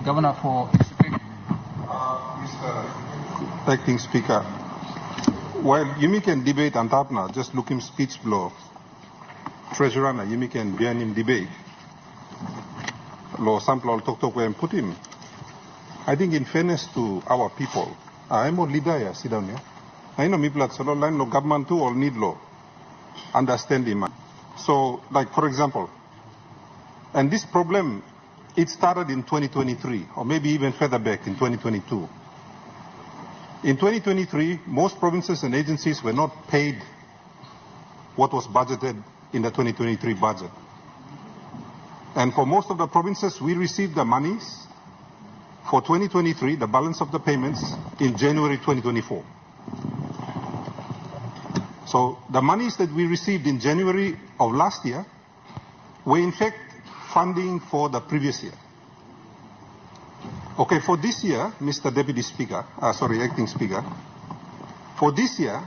Governor for Sepik. Mr. Acting Speaker, while Yumi can debate Antapna, just look him speech below. Treasurer na Yumi can be him debate. Lo sample talk where put him. I think in fairness to our people, I'm a leader here, sit down here. I know people at Solo line, no government too, all need law. Understand him. So, like for example, and this problem, it started in 2023, or maybe even further back in 2022. In 2023, most provinces and agencies were not paid what was budgeted in the 2023 budget. And for most of the provinces, we received the monies for 2023, the balance of the payments, in January 2024. So the monies that we received in January of last year were in fact funding for the previous year. Okay, for this year, Mr. Deputy Speaker, Acting Speaker, for this year,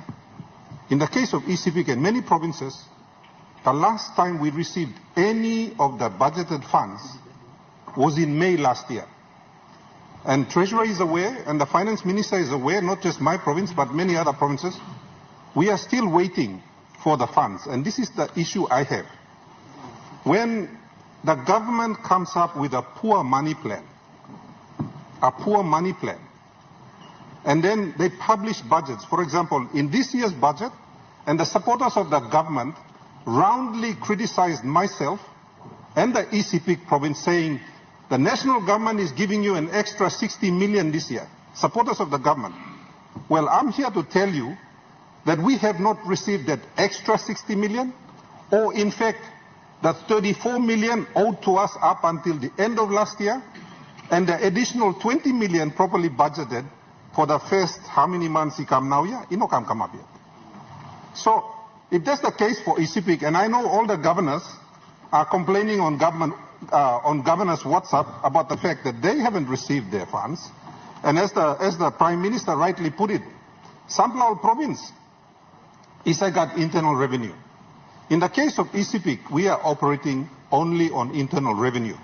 in the case of Sepik and many provinces, the last time we received any of the budgeted funds was in May last year. And Treasurer is aware, and the Finance Minister is aware, not just my province, but many other provinces. We are still waiting for the funds, and this is the issue I have. When the government comes up with a poor money plan, and then they publish budgets. For example, in this year's budget, and the supporters of the government roundly criticized myself and the Sepik province, saying the national government is giving you an extra 60 million this year. Supporters of the government. Well, I'm here to tell you that we have not received that extra 60 million, or in fact, the 34 million owed to us up until the end of last year, and the additional 20 million properly budgeted for the first how many months he come now here? He no come up yet. So, if that's the case for Sepik, and I know all the governors are complaining on governors' WhatsApp about the fact that they haven't received their funds, and as the Prime Minister rightly put it, Samplal province is got internal revenue. In the case of Sepik, we are operating only on internal revenue.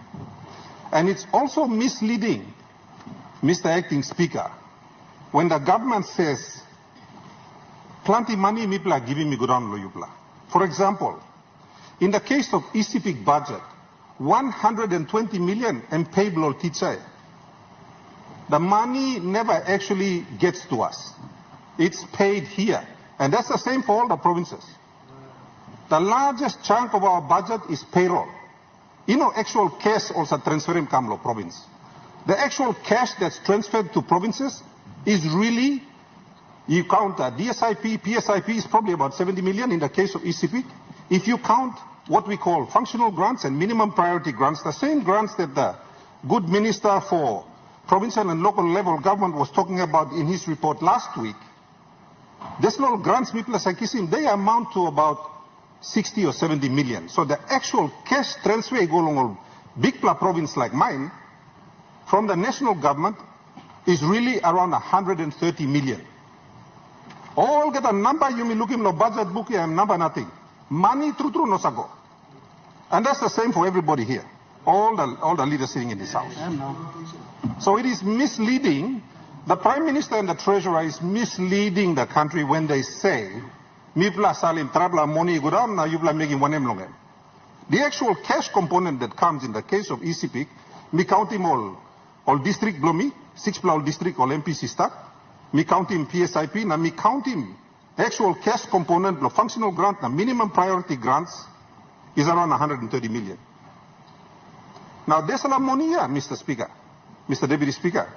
And it's also misleading, Mr. Acting Speaker, when the government says, plenty money people are giving me good on lo yupla. For example, in the case of Sepik budget, 120 million and payable teacher. The money never actually gets to us. It's paid here. And that's the same for all the provinces. The largest chunk of our budget is payroll. You know, actual cash also transfer in Kamlo province. The actual cash that's transferred to provinces is really, you count DSIP, PSIP is probably about 70 million in the case of Sepik. If you count what we call functional grants and minimum priority grants, the same grants that the good minister for provincial and local level government was talking about in his report last week, these little grants, they amount to about 60 or 70 million. So the actual cash transfer go along a big province like mine from the national government is really around 130 million. All get a number, you may look in the budget book and number nothing. Money true no sago. And that's the same for everybody here. All the leaders sitting in this house. So it is misleading. The Prime Minister and the Treasurer is misleading the country when they say, Mipla salim trabla money guram na yupla making one long. The actual cash component that comes in the case of Sepik, me count him all district blomi, 6 all district all MPC staff, me count him PSIP, na me count him actual cash component, the functional grant, the minimum priority grants is around 130 million. Now there's a lot of money here, Mr. Speaker, Mr. Deputy Speaker.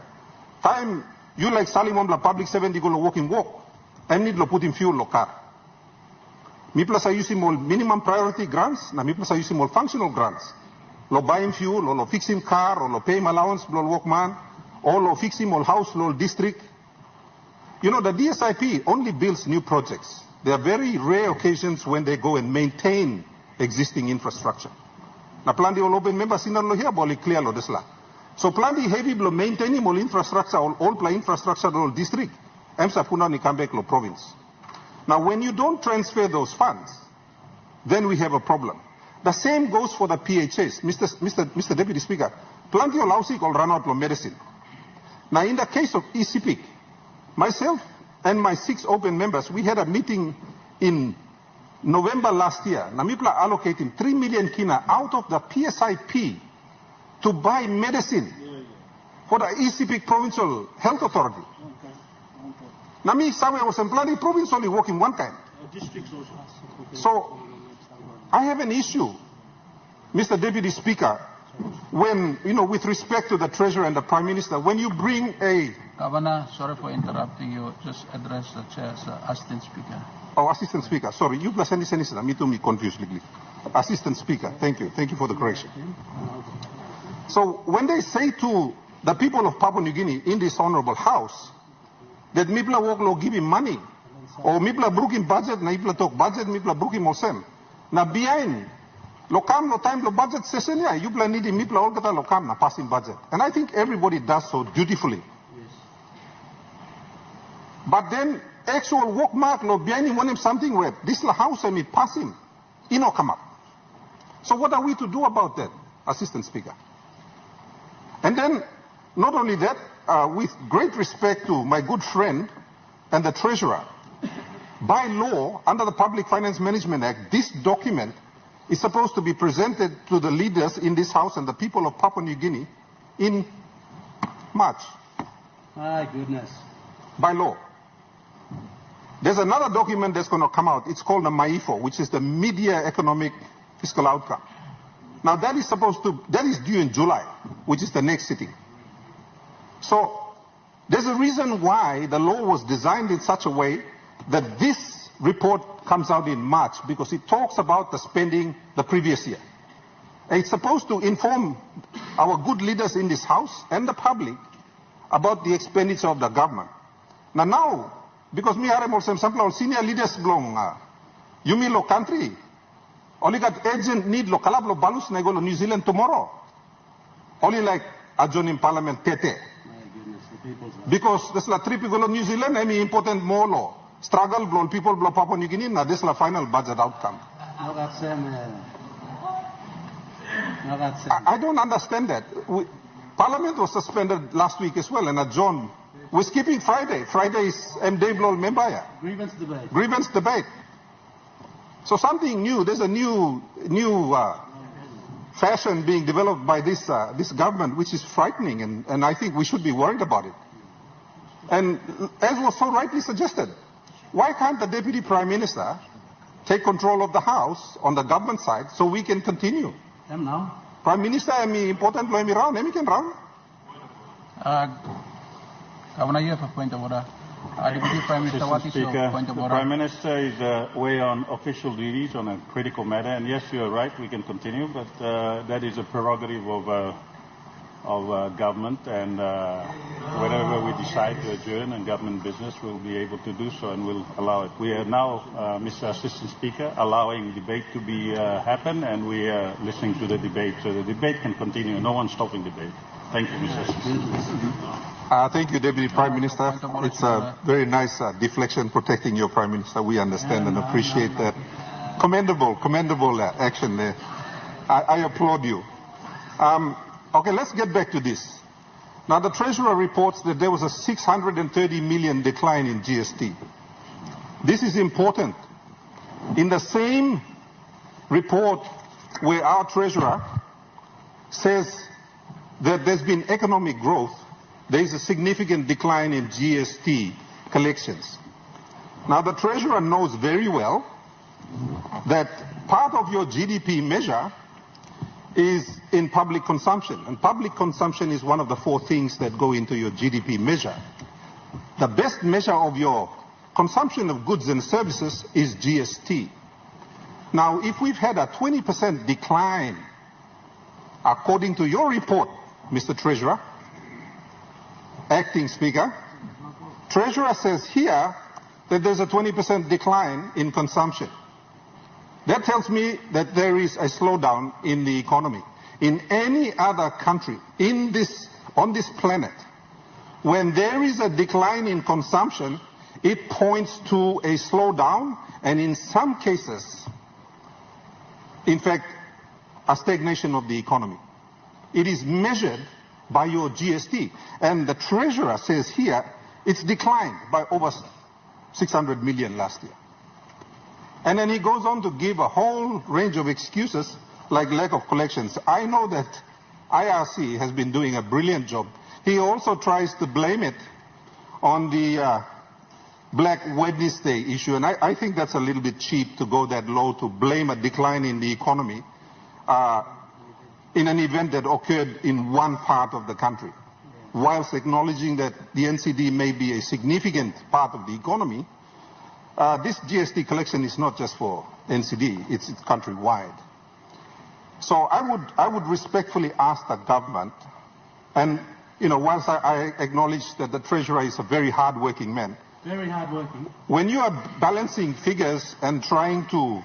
Time you like Salim on the public 70 go walk, I need to put in fuel lo car. Me plus I use him all minimum priority grants, na me plus I use him all functional grants. Lo buy him fuel, or lo fix him car, or lo pay him allowance, lo work man, or lo fix him all house, lo district. You know, the DSIP only builds new projects. There are very rare occasions when they go and maintain existing infrastructure. Na plan di all open members in lo here, boli clear lo desla. So plan di heavy lo maintaining all infrastructure, all play infrastructure, all district. Emsa puna ni Kambek lo province. Now, when you don't transfer those funds, then we have a problem. The same goes for the PHAs. Mr. Deputy Speaker, plenty of lausik will run out of medicine. Now, in the case of ECPIC, myself and my 6 open members, we had a meeting in November last year. Namipla allocating 3 million kina out of the PSIP to buy medicine for the ECPIC Provincial Health Authority. Nami somewhere was employing province only working one time. So I have an issue, Mr. Deputy Speaker, when, with respect to the Treasurer and the Prime Minister, when you bring a... Governor, sorry for interrupting you. Just address the chair as Assistant Speaker. Oh, Assistant Speaker. Sorry, you plus any me too, me confused. Assistant Speaker. Thank you. Thank you for the correction. So when they say to the people of Papua New Guinea in this honorable house that Mipla won't lo give him money, or Mipla brook him budget, na Mipla talk budget, Mipla brook him osem. Na behind, lo kam lo time lo budget session ya, you plan need Mipla all kata lo kam na passing budget. And I think everybody does so dutifully. But then actual work mark lo behind him want him something where this la house and me pass him, no come up. So what are we to do about that, Assistant Speaker? And then, not only that, with great respect to my good friend and the Treasurer, by law, under the Public Finance Management Act, this document is supposed to be presented to the leaders in this House and the people of Papua New Guinea in March. My goodness. By law. There's another document that's going to come out. It's called the MAIFO, which is the Media Economic Fiscal Outcome. Now that is due in July, which is the next sitting. So there's a reason why the law was designed in such a way that this report comes out in March, because it talks about the spending the previous year. And it's supposed to inform our good leaders in this House and the public about the expenditure of the government. Now, because me are also some senior leaders belong, you mean lo country, only got agent need lo kalab lo balus na go lo New Zealand tomorrow. Only like adjourn in Parliament tete. Because this la trip go lo New Zealand, I mean important more law. Struggle blow people blow Papua New Guinea, na this la final budget outcome. I don't understand that. Parliament was suspended last week as well and adjourned. We're skipping Friday. Friday is MD blow member. Grievance debate. Grievance debate. So something new. There's a new fashion being developed by this government, which is frightening, and I think we should be worried about it. And as was so rightly suggested, why can't the Deputy Prime Minister take control of the House on the government side so we can continue? Prime Minister, I mean, important lo round, I can round. Governor, you have a point of order. Deputy Prime Minister, what is your point of order? The Prime Minister is away on official duties on a critical matter, and yes, you are right, we can continue, but that is a prerogative of government, and whenever we decide to adjourn and government business, we'll be able to do so, and we'll allow it. We are now, Mr. Assistant Speaker, allowing debate to be happen, and we are listening to the debate, so the debate can continue. No one's stopping debate. Thank you, Mr. Assistant. Thank you, Deputy Prime Minister. It's a very nice deflection protecting your Prime Minister. We understand and appreciate that. Commendable action there. I applaud you. Okay, let's get back to this. Now, the Treasurer reports that there was a 630 million decline in GST. This is important. In the same report where our Treasurer says that there's been economic growth, there is a significant decline in GST collections. Now, the Treasurer knows very well that part of your GDP measure is in public consumption, and public consumption is one of the 4 things that go into your GDP measure. The best measure of your consumption of goods and services is GST. Now, if we've had a 20% decline, according to your report, Mr. Treasurer, Acting Speaker, Treasurer says here that there's a 20% decline in consumption. That tells me that there is a slowdown in the economy. In any other country on this planet, when there is a decline in consumption, it points to a slowdown, and in some cases, in fact, a stagnation of the economy. It is measured by your GST. And the treasurer says here, it's declined by over 600 million last year. And then he goes on to give a whole range of excuses like lack of collections. I know that IRC has been doing a brilliant job. He also tries to blame it on the Black Wednesday issue, and I think that's a little bit cheap to go that low to blame a decline in the economy in an event that occurred in one part of the country. Whilst acknowledging that the NCD may be a significant part of the economy, this GST collection is not just for NCD, it's countrywide. So I would respectfully ask the government, and whilst I acknowledge that the Treasurer is a very hard-working man, very hard-working. When you are balancing figures and trying to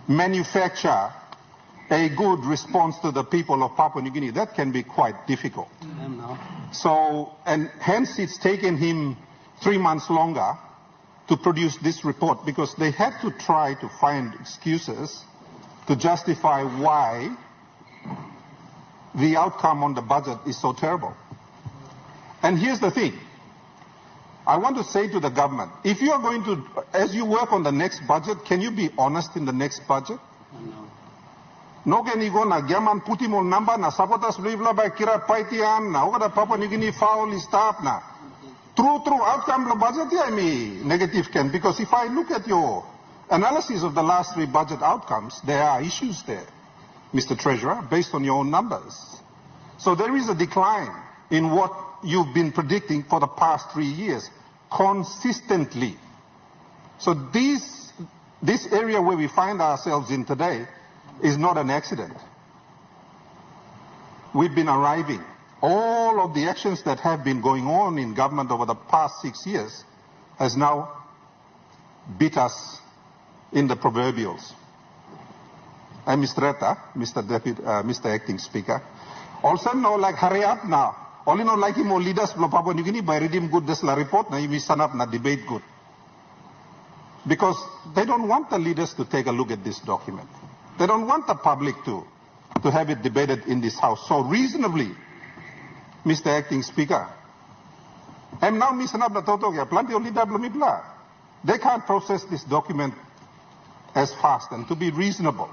manufacture a good response to the people of Papua New Guinea, that can be quite difficult. So, and hence it's taken him 3 months longer to produce this report, because they had to try to find excuses to justify why the outcome on the budget is so terrible. And here's the thing. I want to say to the government, if you are going to, as you work on the next budget, can you be honest in the next budget? No can you go na gaman puti mo namba na sabotas blibla by kira paitian na oga Papua New Guinea foul is start na. True outcome the budget I mean negative can, because if I look at your analysis of the last 3 budget outcomes, there are issues there, Mr. Treasurer, based on your own numbers. So there is a decline in what you've been predicting for the past 3 years, consistently. So this area where we find ourselves in today is not an accident. We've been arriving. All of the actions that have been going on in government over the past 6 years has now beat us in the proverbials. I'm Mr. Mr. Acting Speaker. Also, no, like hurry up now. Only not like him or leaders from Papua New Guinea by reading good this report, now we stand up na debate good. Because they don't want the leaders to take a look at this document. They don't want the public to have it debated in this house. So reasonably, Mr. Acting Speaker, and now Mr. Nabla Totoga, plenty of leader blamibla. They can't process this document as fast, and to be reasonable.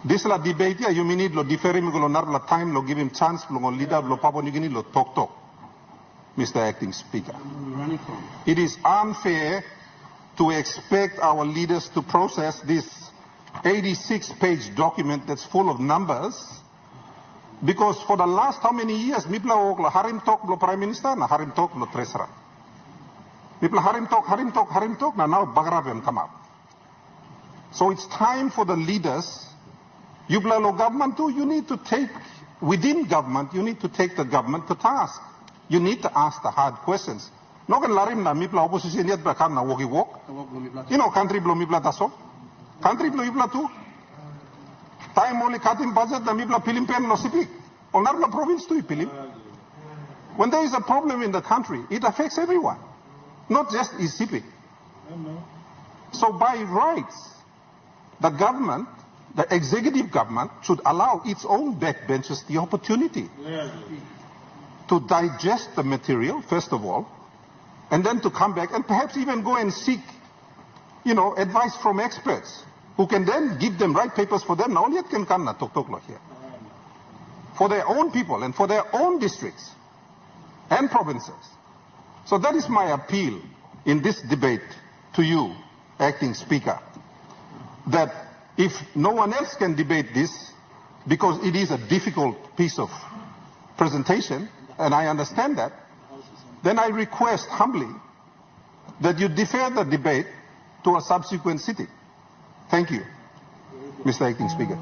This la debate ya you need lo differ lo nar time lo give him chance lo leader lo Papua New Guinea lo talk. Mr. Acting Speaker, it is unfair to expect our leaders to process this 86-page document that's full of numbers, because for the last how many years mipla lo harim talk lo Prime Minister na harim talk lo Treasurer. Mipla harim talk na now bagrab come up. So it's time for the leaders. Yublalo government too, you need to take, within government, you need to take the government to task. You need to ask the hard questions. No can larim na mipla opposition yet bakam na wogi walk. Country blow mipla taso. Country blow mipla too. Time only cutting budget na mipla pilim pen no Sepik. Onarla province too pilim. When there is a problem in the country, it affects everyone. Not just Sepik. So by rights, the government, the executive government, should allow its own backbenchers the opportunity to digest the material, first of all, and then to come back and perhaps even go and seek, advice from experts who can then give them right papers for them. Now, only can come na talk here. For their own people and for their own districts and provinces. So that is my appeal in this debate to you, Acting Speaker, that if no one else can debate this, because it is a difficult piece of presentation, and I understand that, then I request humbly that you defer the debate to a subsequent sitting. Thank you, Mr. Acting Speaker.